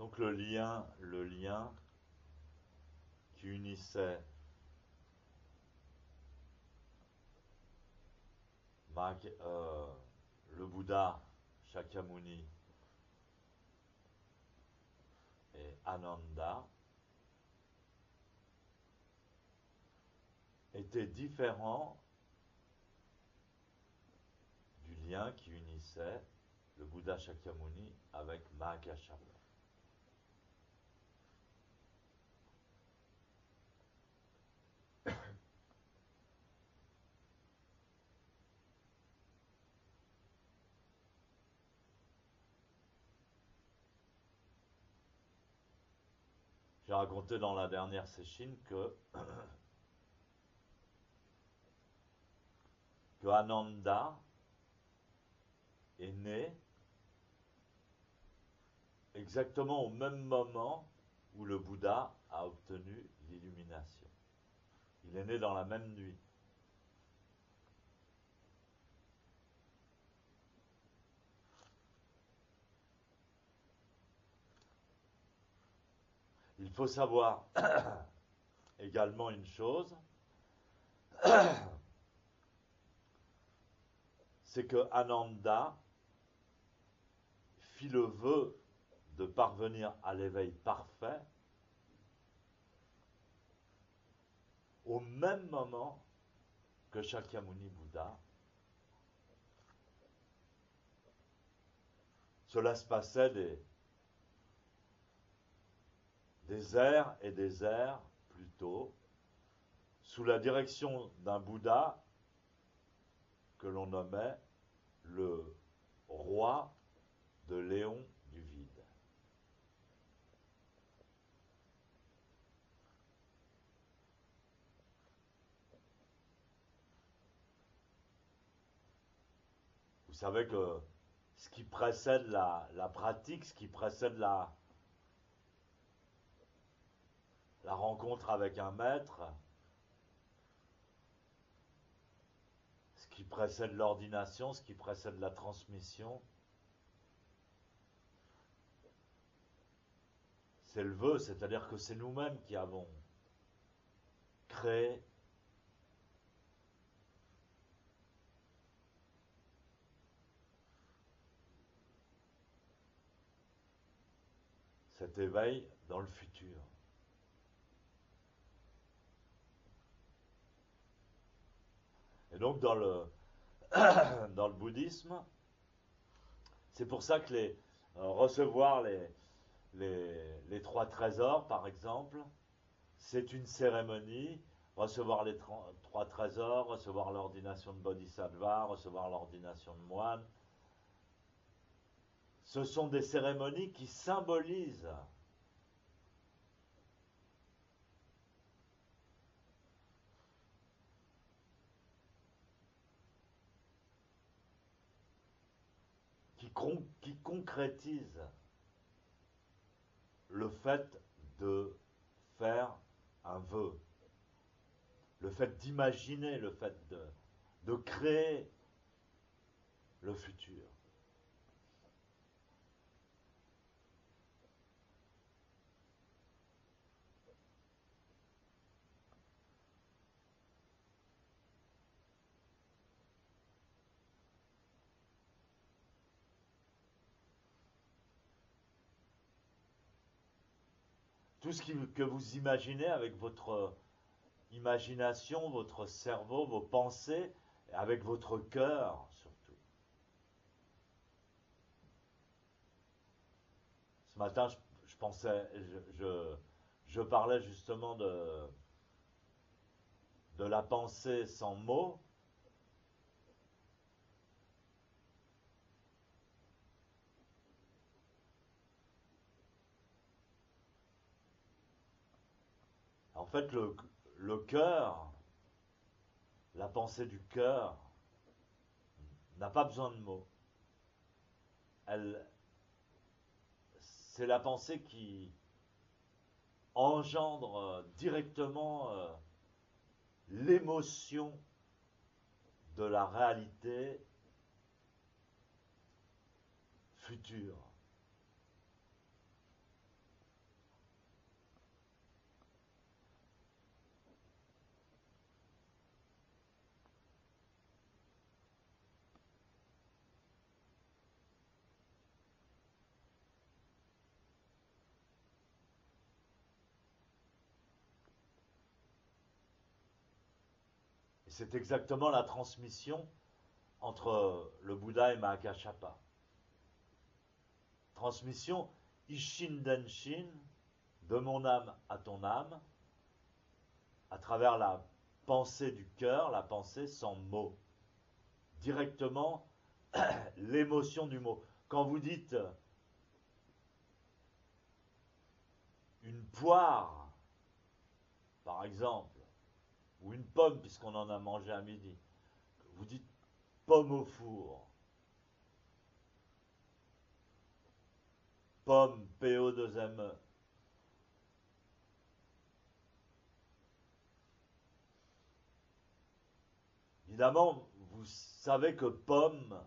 Donc le lien qui unissait le Bouddha Shakyamuni et Ananda était différent du lien qui unissait le Bouddha Shakyamuni avec Mahakashapa. J'ai raconté dans la dernière session que Ananda est né exactement au même moment où le Bouddha a obtenu l'illumination. Il est né dans la même nuit. Il faut savoir également une chose, c'est que Ananda fit le vœu de parvenir à l'éveil parfait au même moment que Shakyamuni Bouddha. Cela se passait des ères et des ères plus tôt, sous la direction d'un Bouddha que l'on nommait le roi de Léon du vide. Vous savez que ce qui précède la pratique, ce qui précède la rencontre avec un maître, ce qui précède l'ordination, ce qui précède la transmission, c'est le vœu, c'est-à-dire que c'est nous-mêmes qui avons créé cet éveil dans le futur. Et donc dans le bouddhisme, c'est pour ça que recevoir les trois trésors, par exemple, c'est une cérémonie. Recevoir les trois trésors, recevoir l'ordination de bodhisattva, recevoir l'ordination de moine, ce sont des cérémonies qui symbolisent qui concrétisent le fait de faire un vœu, le fait d'imaginer, le fait de créer le futur. Tout ce que vous imaginez avec votre imagination, votre cerveau, vos pensées, et avec votre cœur surtout. Ce matin, je pensais, je parlais justement de la pensée sans mots. En fait, le cœur, la pensée du cœur, n'a pas besoin de mots. C'est la pensée qui engendre directement l'émotion de la réalité future. c'est exactement la transmission entre le Bouddha et Mahakashapa. Transmission Ishin Denshin, de mon âme à ton âme, à travers la pensée du cœur, la pensée sans mots. Directement, l'émotion du mot. Quand vous dites une poire, par exemple, ou une pomme, puisqu'on en a mangé à midi, vous dites pomme au four, pomme, PO2ME. Évidemment, vous savez que pomme,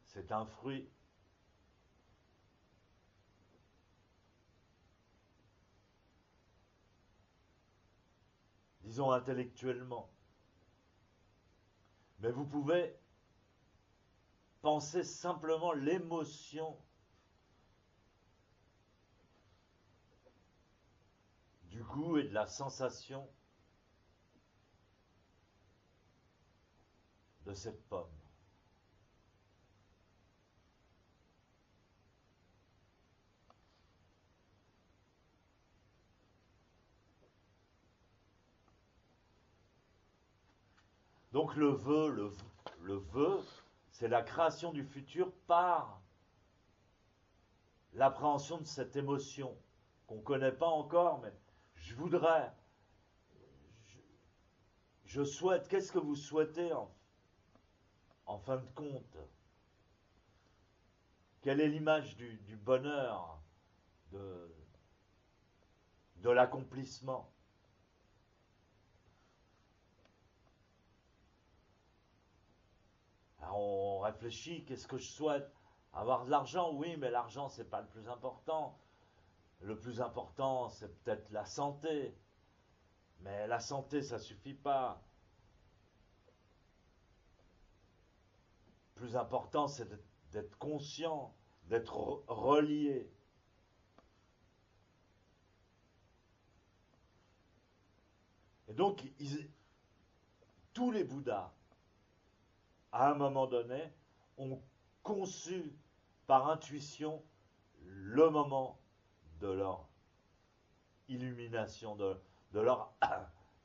c'est un fruit. Disons intellectuellement. Mais vous pouvez penser simplement l'émotion du goût et de la sensation de cette pomme. Donc le vœu, c'est la création du futur par l'appréhension de cette émotion qu'on ne connaît pas encore, mais je voudrais, je souhaite, qu'est-ce que vous souhaitez en fin de compte? Quelle est l'image du bonheur, de l'accomplissement? Alors on réfléchit, qu'est-ce que je souhaite? Avoir de l'argent, oui, mais l'argent, c'est pas le plus important. Le plus important, c'est peut-être la santé. Mais la santé, ça suffit pas. Le plus important, c'est d'être conscient, d'être relié. Et donc, tous les Bouddhas, à un moment donné, ont conçu par intuition le moment de leur illumination, de leur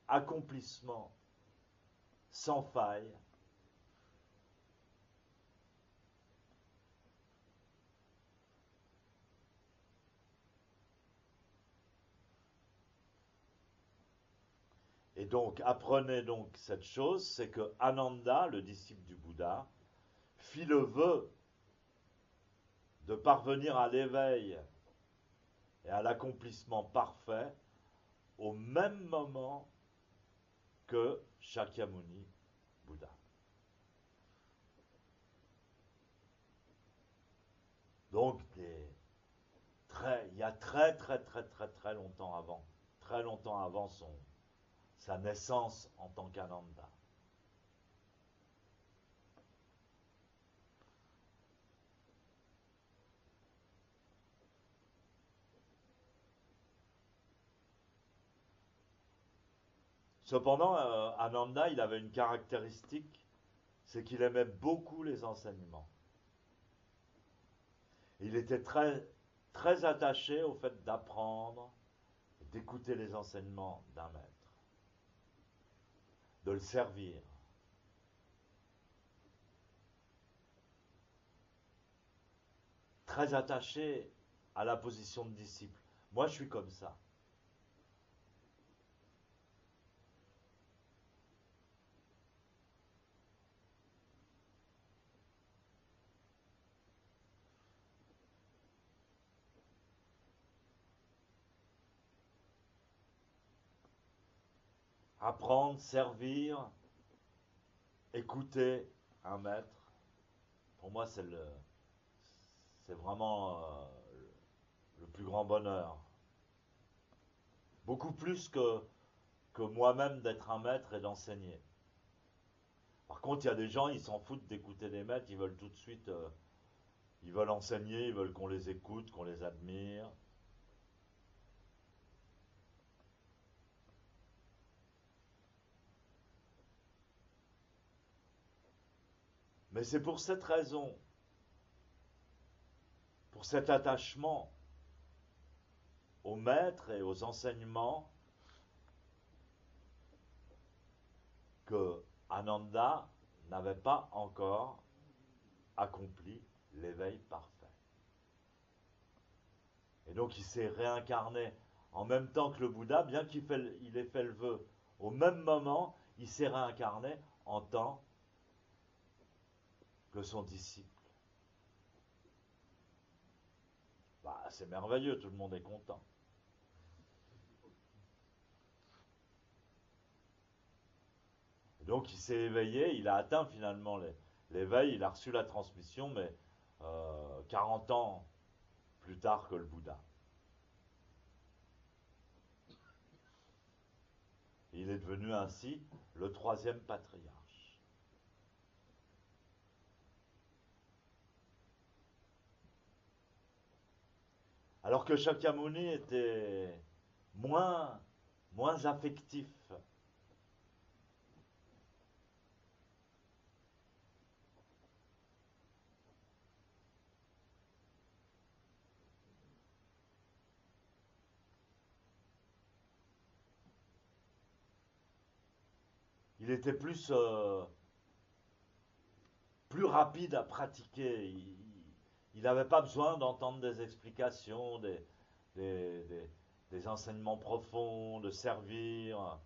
accomplissement sans faille. Et donc, apprenez donc cette chose, c'est que Ananda, le disciple du Bouddha, fit le vœu de parvenir à l'éveil et à l'accomplissement parfait au même moment que Shakyamuni Bouddha. Donc, il y a très longtemps avant sa naissance en tant qu'Ananda. Cependant, Ananda, il avait une caractéristique, c'est qu'il aimait beaucoup les enseignements. Il était très attaché au fait d'apprendre, d'écouter les enseignements d'un maître, de le servir. Très attaché à la position de disciple. Moi, je suis comme ça. Apprendre, servir, écouter un maître, pour moi, c'est vraiment le plus grand bonheur. Beaucoup plus que moi-même d'être un maître et d'enseigner. Par contre, il y a des gens, ils s'en foutent d'écouter des maîtres, ils veulent tout de suite, ils veulent enseigner, ils veulent qu'on les écoute, qu'on les admire. Mais c'est pour cette raison, pour cet attachement aux maîtres et aux enseignements, que Ananda n'avait pas encore accompli l'éveil parfait. Et donc il s'est réincarné en même temps que le Bouddha, bien qu'il ait fait le vœu au même moment, il s'est réincarné en tant que son disciple. Bah, c'est merveilleux, tout le monde est content. Et donc il s'est éveillé, il a atteint finalement l'éveil, il a reçu la transmission, mais 40 ans plus tard que le Bouddha. Il est devenu ainsi le troisième patriarche. Alors que Shakyamuni était moins affectif. Il était plus rapide à pratiquer. Il n'avait pas besoin d'entendre des explications, des enseignements profonds, de servir.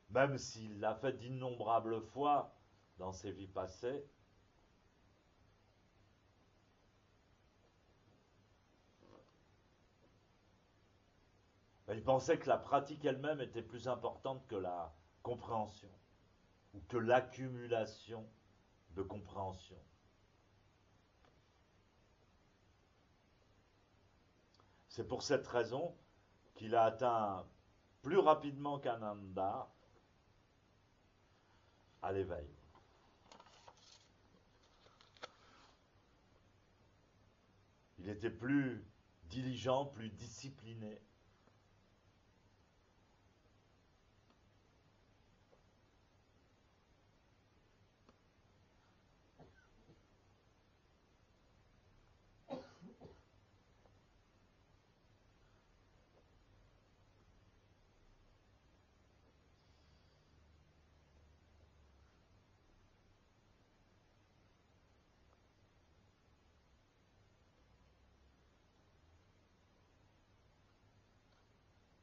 Même s'il l'a fait d'innombrables fois dans ses vies passées. Il pensait que la pratique elle-même était plus importante que la compréhension, ou que l'accumulation de compréhension. C'est pour cette raison qu'il a atteint plus rapidement qu'Ananda à l'éveil. Il était plus diligent, plus discipliné.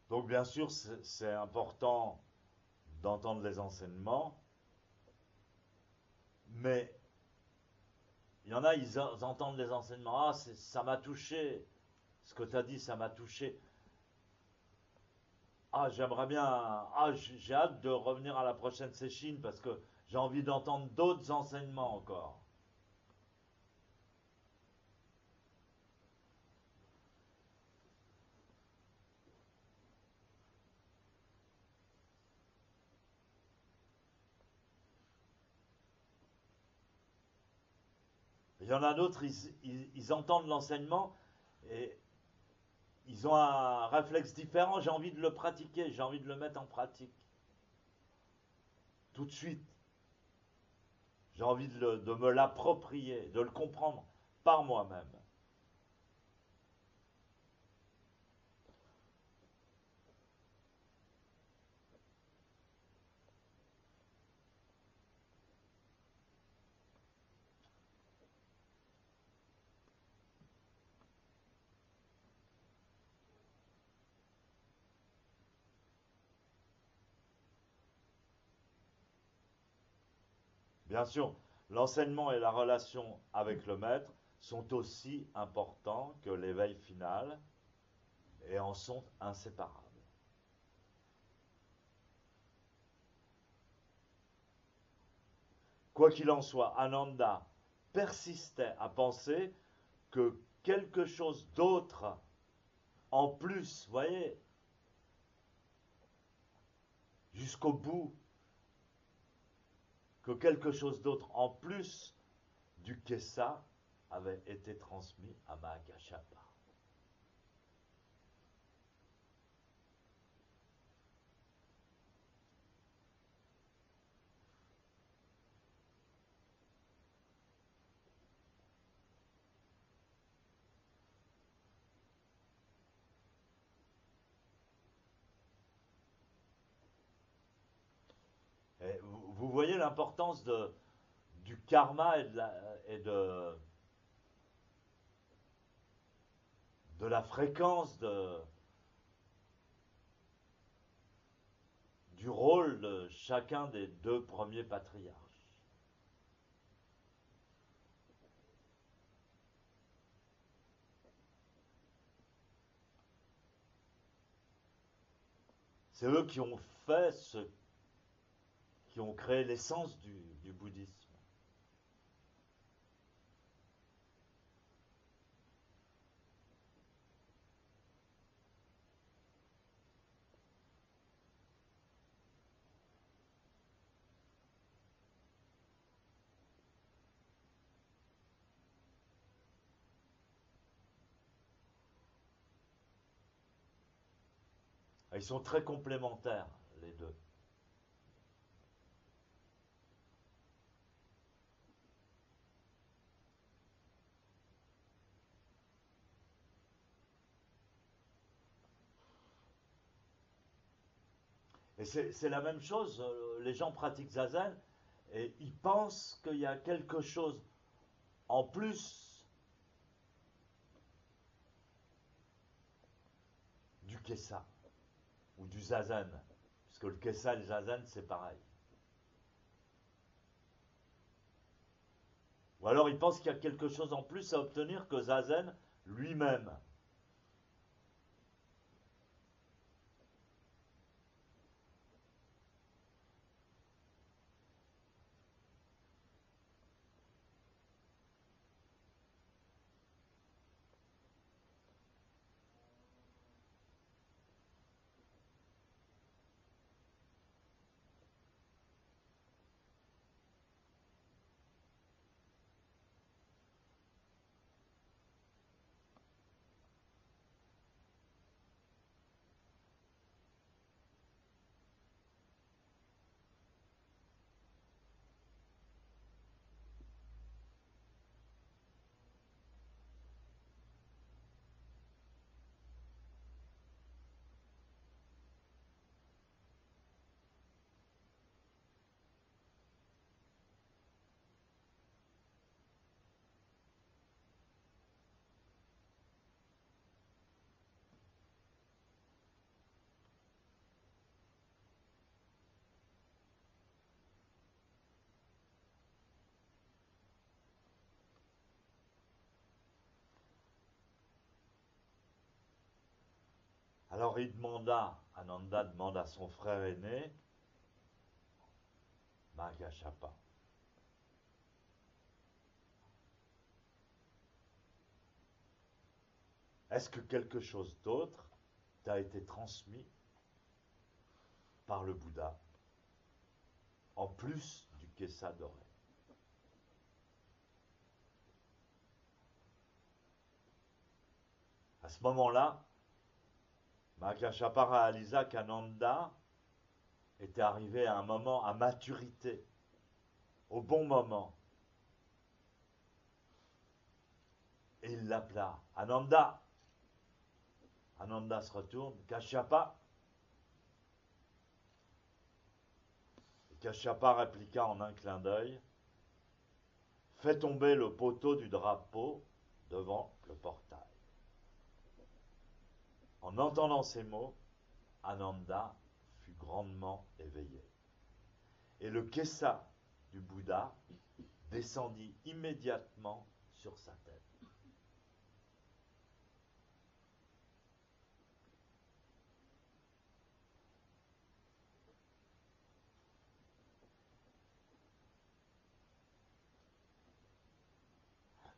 Donc bien sûr, c'est important d'entendre les enseignements, mais il y en a, ils entendent les enseignements. Ah, ça m'a touché, ce que tu as dit, ça m'a touché. Ah, j'aimerais bien, j'ai hâte de revenir à la prochaine séchine parce que j'ai envie d'entendre d'autres enseignements encore. Il y en a d'autres, ils entendent l'enseignement et ils ont un réflexe différent. J'ai envie de le pratiquer, j'ai envie de le mettre en pratique. Tout de suite. J'ai envie de me l'approprier, de le comprendre par moi-même. Bien sûr, l'enseignement et la relation avec le maître sont aussi importants que l'éveil final et en sont inséparables. Quoi qu'il en soit, Ananda persistait à penser que quelque chose d'autre en plus, voyez, jusqu'au bout, que quelque chose d'autre en plus du Kessa avait été transmis à Mahakashapa. vous voyez l'importance du karma et de la fréquence du rôle de chacun des deux premiers patriarches. C'est eux qui ont qui ont créé l'essence du bouddhisme. Ils sont très complémentaires, les deux. Et c'est la même chose, les gens pratiquent zazen et ils pensent qu'il y a quelque chose en plus du kessa ou du zazen, puisque le kessa et le zazen c'est pareil. Ou alors ils pensent qu'il y a quelque chose en plus à obtenir que zazen lui-même. Alors Ananda demande à son frère aîné, Magashapa, est-ce que quelque chose d'autre t'a été transmis par le Bouddha, en plus du kessa doré? À ce moment-là, Mahakashapa réalisa qu'Ananda était arrivé à un moment à maturité, au bon moment. Et il l'appela Ananda. Ananda se retourne, Kashyapa. Et Kashyapa répliqua en un clin d'œil, fais tomber le poteau du drapeau devant le portail. En entendant ces mots, Ananda fut grandement éveillé. Et le kessa du Bouddha descendit immédiatement sur sa tête.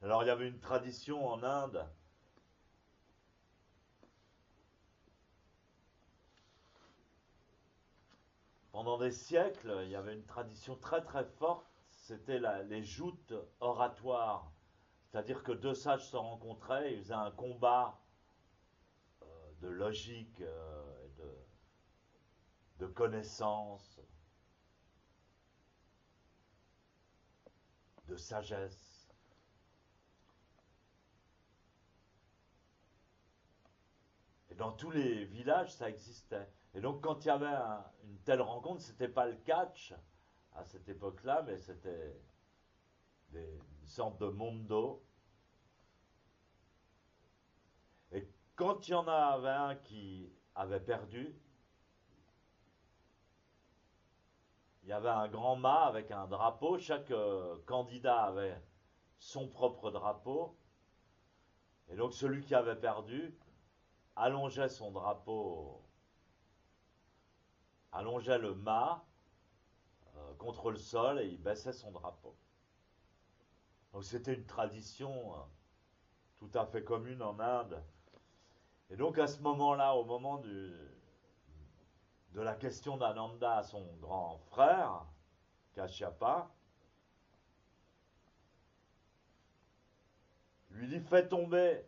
Alors il y avait une tradition en Inde. Pendant des siècles, il y avait une tradition très très forte, c'était les joutes oratoires. C'est-à-dire que deux sages se rencontraient, ils faisaient un combat de logique, de connaissance, de sagesse. Et dans tous les villages, ça existait. Et donc, quand il y avait une telle rencontre, c'était pas le catch à cette époque-là, mais c'était une sorte de mondo. Et quand il y en avait un qui avait perdu, il y avait un grand mât avec un drapeau. Chaque candidat avait son propre drapeau. Et donc celui qui avait perdu allongeait son drapeau, allongeait le mât contre le sol et il baissait son drapeau. Donc c'était une tradition tout à fait commune en Inde. Et donc à ce moment-là, au moment de la question d'Ananda à son grand frère, Kashyapa, lui dit fais tomber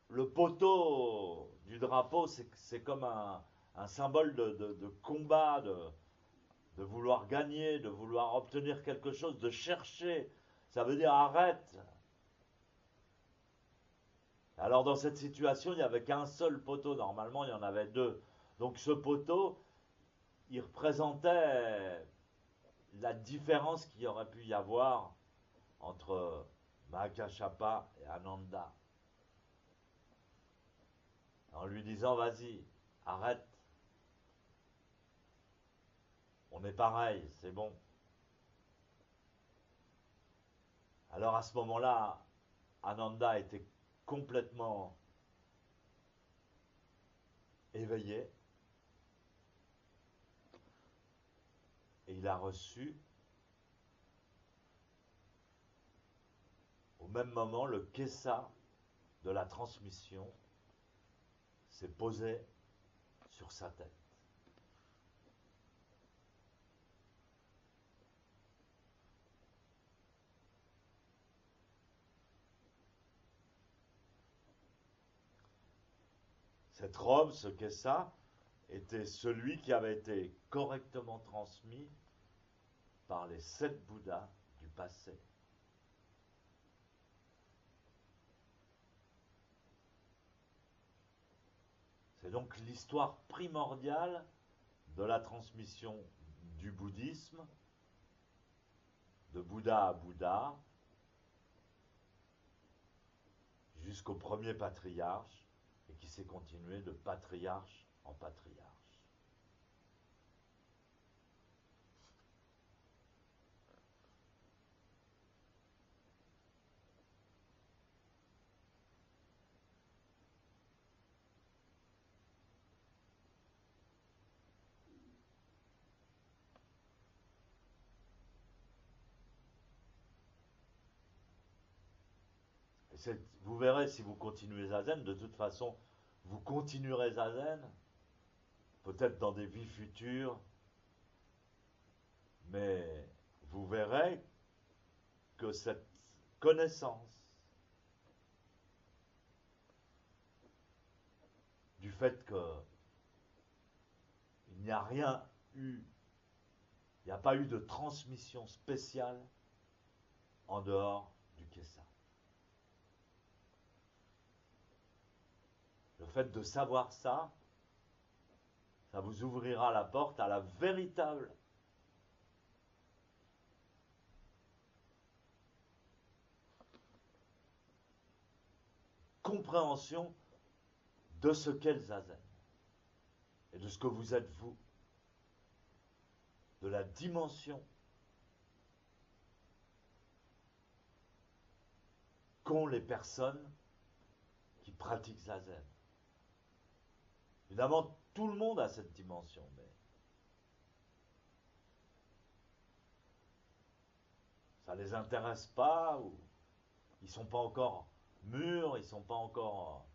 le poteau du drapeau, c'est comme un symbole de combat, de vouloir gagner, de vouloir obtenir quelque chose, de chercher. Ça veut dire arrête. Alors dans cette situation, il n'y avait qu'un seul poteau. Normalement, il y en avait deux. Donc ce poteau, il représentait la différence qu'il y aurait pu y avoir entre Mahakashapa et Ananda. En lui disant, vas-y, arrête. On est pareil, c'est bon. Alors à ce moment-là, Ananda était complètement éveillé et il a reçu au même moment le kessa de la transmission s'est posé sur sa tête. Cette robe, ce kessa, était celui qui avait été correctement transmis par les 7 Bouddhas du passé. C'est donc l'histoire primordiale de la transmission du bouddhisme, de Bouddha à Bouddha, jusqu'au premier patriarche, et qui s'est continué de patriarche en patriarche. Vous verrez si vous continuez Zazen, de toute façon, vous continuerez Zazen, peut-être dans des vies futures, mais vous verrez que cette connaissance du fait qu'il n'y a rien eu, il n'y a pas eu de transmission spéciale en dehors du Kessa. Le fait de savoir ça, ça vous ouvrira la porte à la véritable compréhension de ce qu'est le Zazen et de ce que vous êtes vous, de la dimension qu'ont les personnes qui pratiquent Zazen. Évidemment, tout le monde a cette dimension, mais ça ne les intéresse pas, ou ils ne sont pas encore mûrs, ils ne sont pas encore...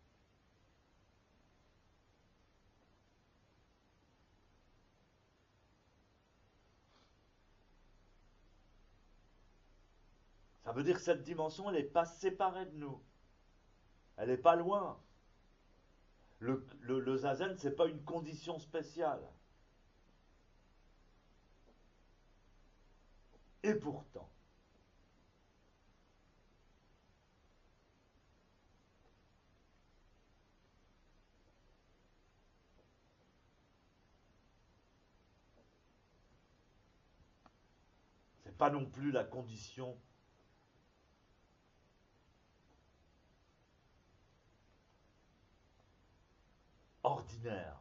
Ça veut dire que cette dimension, elle n'est pas séparée de nous. Elle n'est pas loin. Le zazen, ce n'est pas une condition spéciale. Et pourtant, pas non plus la condition ordinaire.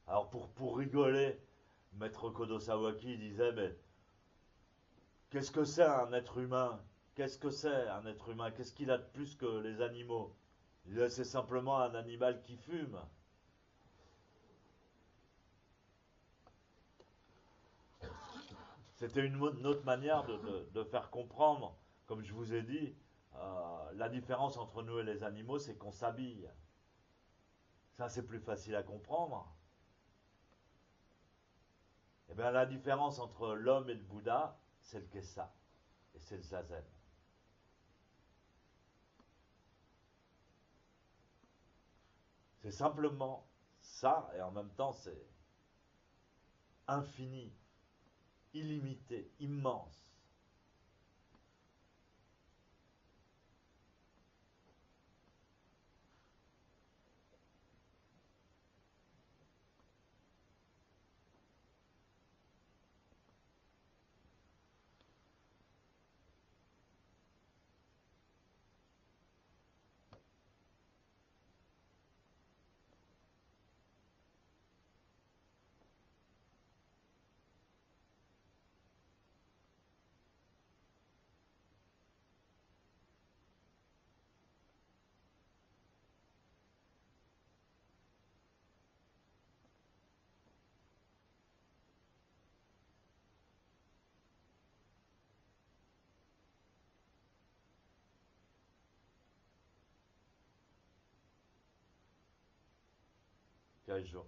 Alors pour rigoler, Maître Kodo Sawaki disait, mais qu'est-ce que c'est un être humain? Qu'est-ce que c'est un être humain? Qu'est-ce qu'il a de plus que les animaux? Il disait, c'est simplement un animal qui fume. C'était une autre manière de faire comprendre, comme je vous ai dit, la différence entre nous et les animaux, c'est qu'on s'habille. Ça, c'est plus facile à comprendre. Et bien, la différence entre l'homme et le Bouddha, c'est le Kessa et c'est le Zazen. C'est simplement ça, et en même temps, c'est infini, illimité, immense. Kaijo.